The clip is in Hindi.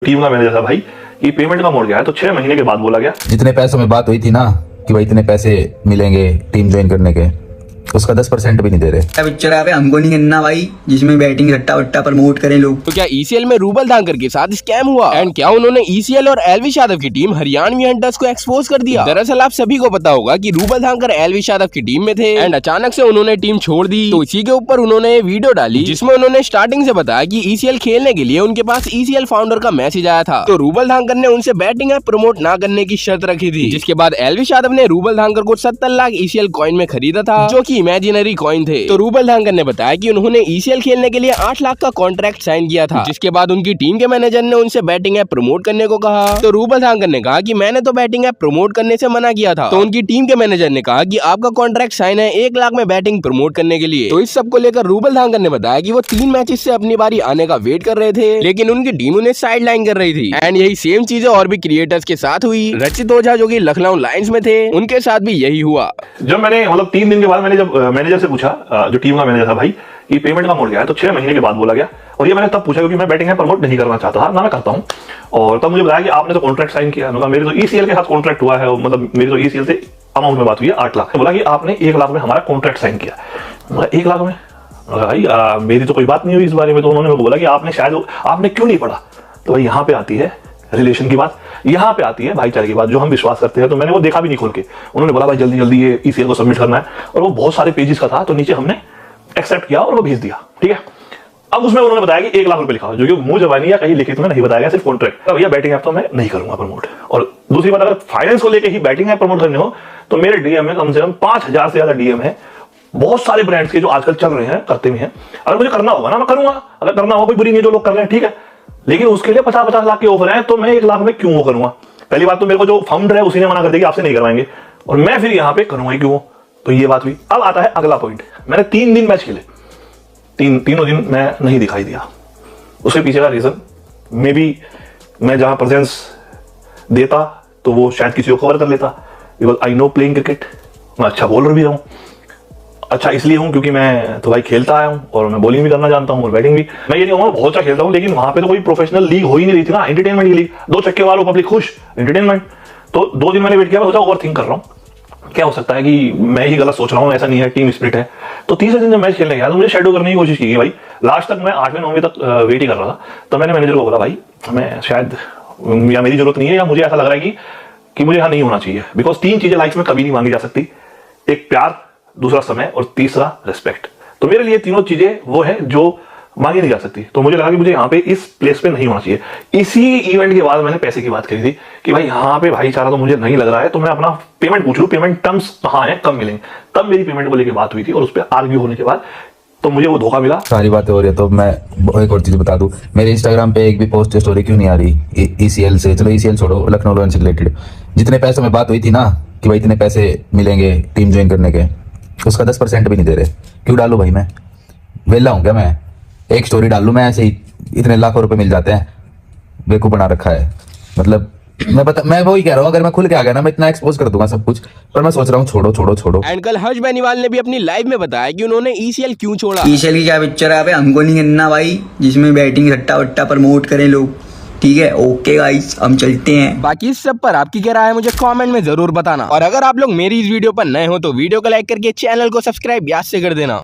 टीम का मैनेजर था भाई कि पेमेंट का मोड़ गया है, तो 6 महीने के बाद बोला गया। जितने पैसों में बात हुई थी ना कि भाई इतने पैसे मिलेंगे टीम ज्वाइन करने के, उसका 10% भी नहीं दे रहे। पिक्चर है हमको नहीं करना भाई, जिसमें बैटिंग रट्टा वट्टा प्रमोट करें लोग। तो क्या ईसीएल में रूबल धांकर के साथ स्कैम हुआ एंड क्या उन्होंने ईसीएल और एलवी यादव की टीम हरियाणवी हंटर्स को एक्सपोज कर दिया? दरअसल आप सभी को पता होगा कि रूबल धांकर एलवी यादव की टीम में थे एंड अचानक से उन्होंने टीम छोड़ दी। तो इसी के ऊपर उन्होंने वीडियो डाली जिसमें उन्होंने स्टार्टिंग से बताया कि ईसीएल खेलने के लिए उनके पास ईसीएल फाउंडर का मैसेज आया था। तो रूबल धांकर ने उनसे बैटिंग ऐप प्रमोट ना करने की शर्त रखी थी, जिसके बाद एलवी यादव ने रूबल धांकर को 70 लाख ईसीएल कॉइन में खरीदा था, जो की इमेजिनरी कॉइन थे। तो रूबल धांकर ने बताया कि उन्होंने ईसीएल खेलने के लिए 8 लाख का कॉन्ट्रैक्ट साइन किया था, जिसके बाद उनकी टीम के मैनेजर ने उनसे बैटिंग ऐप प्रमोट करने को कहा। तो रूबल धांकर ने कहा कि मैंने तो बैटिंग ऐप प्रमोट करने से मना किया था। तो उनकी टीम के मैनेजर ने कहा कि आपका कॉन्ट्रैक्ट साइन है 1 लाख में बैटिंग प्रमोट करने के लिए। तो इस सब को लेकर रूबल धांकर ने बताया कि वो 3 मैचेस से अपनी बारी आने का वेट कर रहे थे, लेकिन उनकी टीम उन्हें साइड लाइन कर रही थी। एंड यही सेम चीजें और भी क्रिएटर्स के साथ हुई। रचित ओझा जो कि लखनऊ लायंस में थे, उनके साथ भी यही हुआ। जब मैंने 3 दिन के बाद मैंने जब मैनेजर से पूछा, जो टीम का मैनेजर था भाई, कि पेमेंट का मोड़ गया है, तो 6 महीने के बाद बोला गया। और ये मैंने तब पूछा क्योंकि मैं बैटिंग ऐप प्रमोट नहीं करना चाहता था, ना मैं करता हूँ। और तब मुझे बताया कि आपने तो कॉन्ट्रैक्ट साइन किया। मतलब मेरे तो ईसीएल के साथ कॉन्ट्रैक्ट हुआ है, मतलब मेरी तो ईसीएल से अमाउंट में बात हुई है 8 लाख। बोला कि आपने 1 लाख में हमारा कॉन्ट्रैक्ट साइन किया। मतलब 1 लाख में भाई मेरी तो कोई बात नहीं हुई इस बारे में। तो उन्होंने बोला कि आपने शायद आपने क्यों नहीं पढ़ा। तो भाई यहाँ पे आती है रिलेशन की बात, यहाँ पे आती है भाईचारे की बात, जो हम विश्वास करते हैं। तो मैंने वो देखा भी नहीं खोल के। उन्होंने बोला भाई जल्दी जल्दी ये ईसीएल को सबमिट करना है, और वो बहुत सारे पेजेस का था। तो नीचे हमने एक्सेप्ट किया और वो भेज दिया, ठीक है। अब उसमें उन्होंने बताया कि 1 लाख रुपए लिखा, जो कि मुंह जबानी या कहीं लिखित में नहीं बताया गया, सिर्फ कॉन्ट्रैक्ट। भैया बैटिंग ऐप तो मैं नहीं करूंगा प्रमोट। और दूसरी बात, अगर फाइनेंस को लेकर ही बैटिंग ऐप प्रमोट करनी हो तो मेरे डीएम में कम से कम 5000 से ज्यादा डीएम है, बहुत सारे ब्रांड्स के जो आजकल चल रहे हैं, करते भी हैं। अगर मुझे करना होगा ना मैं करूंगा, अगर करना होगा, कोई बुरी नहीं जो लोग कर रहे हैं, ठीक है। लेकिन उसके लिए 50-50 लाख के ऑफर है, तो मैं 1 लाख में क्यों वो करूंगा? पहली बात तो मेरे को जो फाउंडर है उसी ने मना कर दिया कि आपसे नहीं करवाएंगे, और मैं फिर यहाँ पे करूंगा क्यों? तो ये बात हुई। अब आता है अगला पॉइंट। मैंने 3 दिन मैच खेले, तीनों दिन मैं नहीं दिखाई दिया। उसके पीछे का रीजन मे बी मैं जहां प्रेजेंस देता तो वो शायद किसी को कवर कर लेता, because I know playing cricket. मैं अच्छा बॉलर भी हूं। अच्छा इसलिए हूं क्योंकि मैं तो भाई खेलता आया हूं, और मैं बॉलिंग भी करना जानता हूं और बैटिंग भी। मैं ये नहीं कहूंगा बहुत अच्छा खेलता हूं, लेकिन वहां पे तो कोई प्रोफेशनल लीग हो ही नहीं रही थी ना, एंटरटेनमेंट की लीग। 2 छक्के वालों, पब्लिक खुश, एंटरटेनमेंट। तो 2 दिन मैंने वेट किया, मैं सोचा ओवर थिंक कर रहा हूं, क्या हो सकता है कि मैं ही गलत सोच रहा हूं, ऐसा नहीं है, टीम स्पिरिट है। तो तीसरे दिन जब मैच खेलने गया तो मुझे शेडो करने की कोशिश की भाई। लास्ट तक मैं 8वें-9वें तक वेट ही कर रहा था। तो मैंने मैनेजर को बोला भाई मैं शायद, या मेरी जरूरत नहीं है, या मुझे ऐसा लग रहा है कि मुझे यहाँ नहीं होना चाहिए। बिकॉज 3 चीजें लाइफ में कभी नहीं मांगी जा सकती, एक प्यार, दूसरा समय, और तीसरा रिस्पेक्ट। तो मेरे लिए तीनों चीजें वो है जो मांगी नहीं जा सकती। तो मुझे लगा कि मुझे यहाँ पे इस प्लेस पे नहीं होना चाहिए। इसी इवेंट के बाद मैंने पैसे की बात करी थी कि भाई यहाँ पे भाईचारा तो मुझे नहीं लग रहा है, तो मैं अपना पेमेंट पूछ लूं, पेमेंट टर्म्स कहाँ है, कब मिलेंगे। तब मेरी पेमेंट को लेकर बात हुई थी, और उस पर आर्ग्यू होने के बाद तो मुझे वो धोखा मिला। सारी बातें हो रही है, तो मैं एक और चीज बता दूं, मेरे इंस्टाग्राम पे एक भी पोस्ट स्टोरी क्यों नहीं आ रही ईसीएल से? चलो ईसीएल छोड़ो, लखनऊ लायंस से रिलेटेड जितने पैसों में बात हुई थी ना कि भाई इतने पैसे मिलेंगे टीम ज्वाइन करने के, उसका 10% भी नहीं दे रहे। क्यों डालू भाई? मैं वेला हूं क्या? मैं एक स्टोरी डाल लूं मैं ऐसे ही, इतने लाखों रुपए मिल जाते हैं? बेवकूफ बना रखा है। मतलब मैं वही कह रहा हूँ, अगर मैं खुल के आ गया ना मैं इतना एक्सपोज कर दूंगा सब कुछ, पर मैं सोच रहा हूँ छोड़ो। एंड कल हर्ष बेनीवाल ने भी अपनी लाइव में बताया कि उन्होंने ईसीएल क्यों छोड़ा। ईसीएल की क्या पिक्चर है हमको नहीं करना भाई, जिसमें बैटिंग रट्टा वट्टा प्रमोट करें लोग, ठीक है। ओके गाइस, हम चलते हैं। बाकी इस सब पर आपकी क्या राय है मुझे कमेंट में जरूर बताना, और अगर आप लोग मेरी इस वीडियो पर नए हो तो वीडियो को लाइक करके चैनल को सब्सक्राइब याद से कर देना।